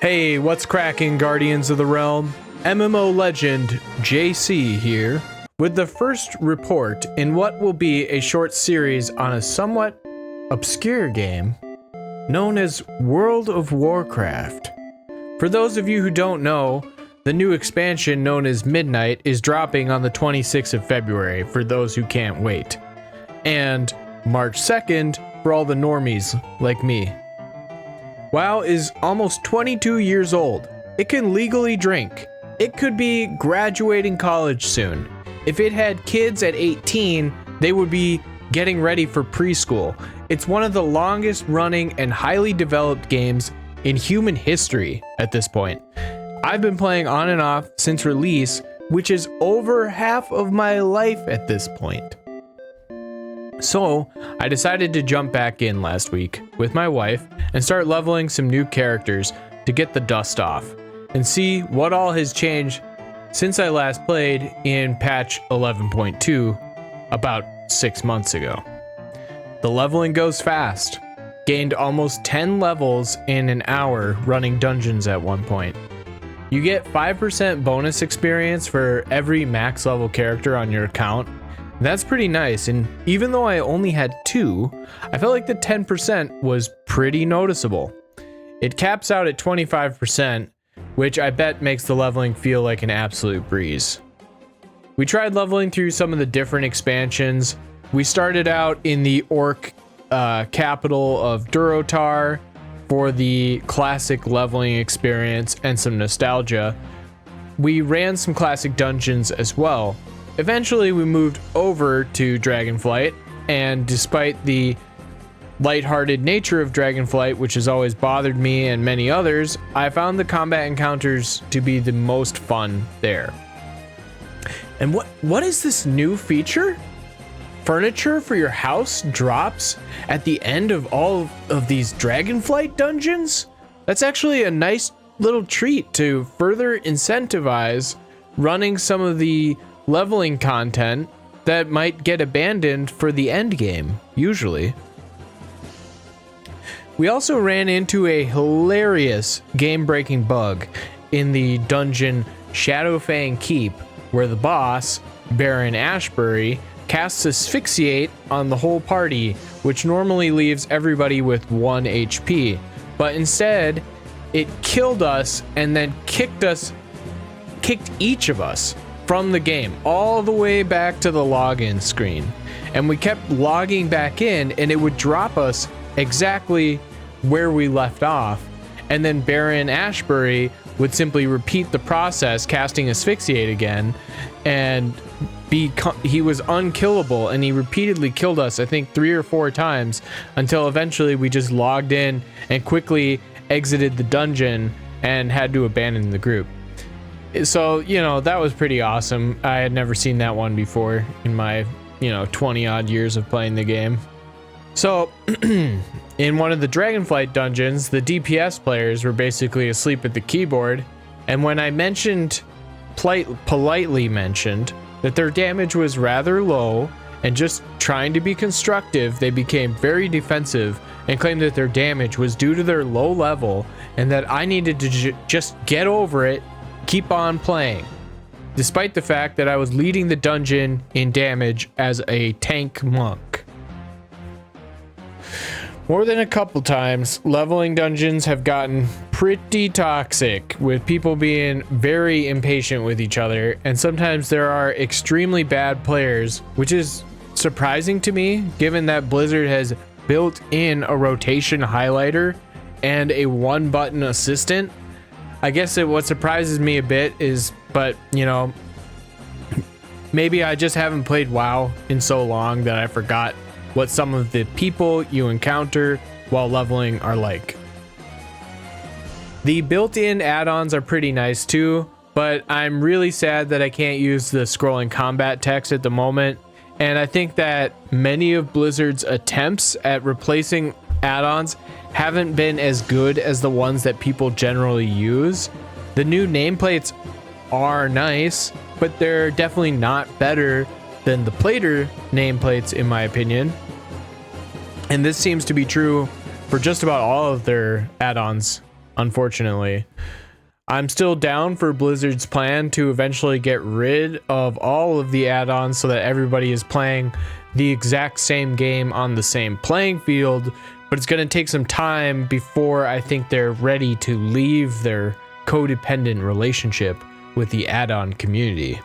Hey, what's cracking, Guardians of the Realm? MMO legend JC here with the first report in what will be a short series on a somewhat obscure game known as World of Warcraft. For those of you who don't know, the new expansion known as Midnight is dropping on the 26th of February for those who can't wait, and March 2nd for all the normies like me. WoW is almost 22 years old. It can legally drink. It could be graduating college soon. If it had kids at 18, they would be getting ready for preschool. It's one of the longest running and highly developed games in human history at this point. I've been playing on and off since release, which is over half of my life at this point. So, I decided to jump back in last week with my wife and start leveling some new characters to get the dust off and see what all has changed since I last played in patch 11.2 about 6 months ago. The leveling goes fast. Gained almost 10 levels in an hour running dungeons at one point. You get 5% bonus experience for every max level character on your account. That's pretty nice, and even though I only had 2, I felt like the 10% was pretty noticeable. It caps out at 25%, which I bet makes the leveling feel like an absolute breeze. We tried leveling through some of the different expansions. We started out in the orc capital of Durotar for the classic leveling experience and some nostalgia. We ran some classic dungeons as well. Eventually, we moved over to Dragonflight, and despite the lighthearted nature of Dragonflight, which has always bothered me and many others, I found the combat encounters to be the most fun there. And what is this new feature? Furniture for your house drops at the end of all of these Dragonflight dungeons? That's actually a nice little treat to further incentivize running some of the leveling content that might get abandoned for the end game, usually. We also ran into a hilarious game-breaking bug in the dungeon Shadowfang Keep, where the boss, Baron Ashbury, casts Asphyxiate on the whole party, which normally leaves everybody with 1 HP, but instead, it killed us and then kicked each of us from the game all the way back to the login screen. And we kept logging back in, and it would drop us exactly where we left off. And then Baron Ashbury would simply repeat the process, casting Asphyxiate again, and he was unkillable, and he repeatedly killed us, I think 3 or 4 times, until eventually we just logged in and quickly exited the dungeon and had to abandon the group. So, that was pretty awesome. I had never seen that one before in my, 20 odd years of playing the game. So, in one of the Dragonflight dungeons, the DPS players were basically asleep at the keyboard, and when I politely mentioned that their damage was rather low and just trying to be constructive, they became very defensive and claimed that their damage was due to their low level and that I needed to just get over it, keep on playing, despite the fact that I was leading the dungeon in damage as a tank monk. More than a couple times, leveling dungeons have gotten pretty toxic, with people being very impatient with each other, and sometimes there are extremely bad players, which is surprising to me, given that Blizzard has built in a rotation highlighter and a 1-button assistant. I guess what surprises me a bit is, maybe I just haven't played WoW in so long that I forgot what some of the people you encounter while leveling are like. The built-in add-ons are pretty nice too, but I'm really sad that I can't use the scrolling combat text at the moment, and I think that many of Blizzard's attempts at replacing add-ons haven't been as good as the ones that people generally use. The new nameplates are nice, but they're definitely not better than the Plater nameplates, in my opinion. And this seems to be true for just about all of their add-ons unfortunately. I'm still down for Blizzard's plan to eventually get rid of all of the add-ons so that everybody is playing the exact same game on the same playing field, but it's going to take some time before I think they're ready to leave their codependent relationship with the add-on community.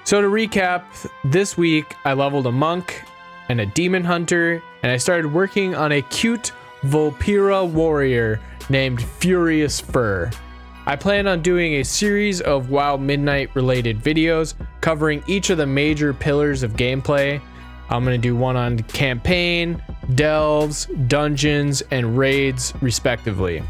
So to recap, this week I leveled a monk and a demon hunter, and I started working on a cute Vulpera warrior named Furious Fur. I plan on doing a series of WoW Midnight related videos covering each of the major pillars of gameplay. I'm going to do one on campaign, delves, dungeons, and raids respectively.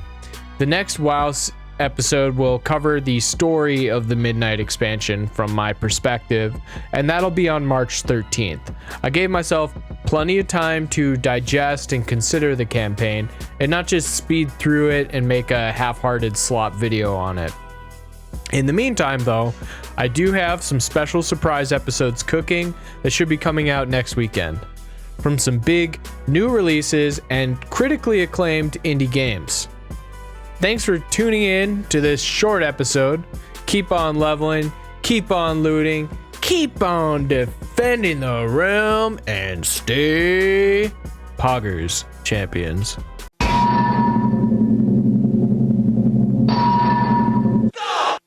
The next WoW episode will cover the story of the Midnight expansion from my perspective, and that'll be on March 13th. I gave myself plenty of time to digest and consider the campaign and not just speed through it and make a half-hearted slop video on it. In the meantime though, I do have some special surprise episodes cooking that should be coming out next weekend from some big new releases and critically acclaimed indie games. Thanks for tuning in to this short episode. Keep on leveling, keep on looting, keep on defending the realm, and stay poggers, champions.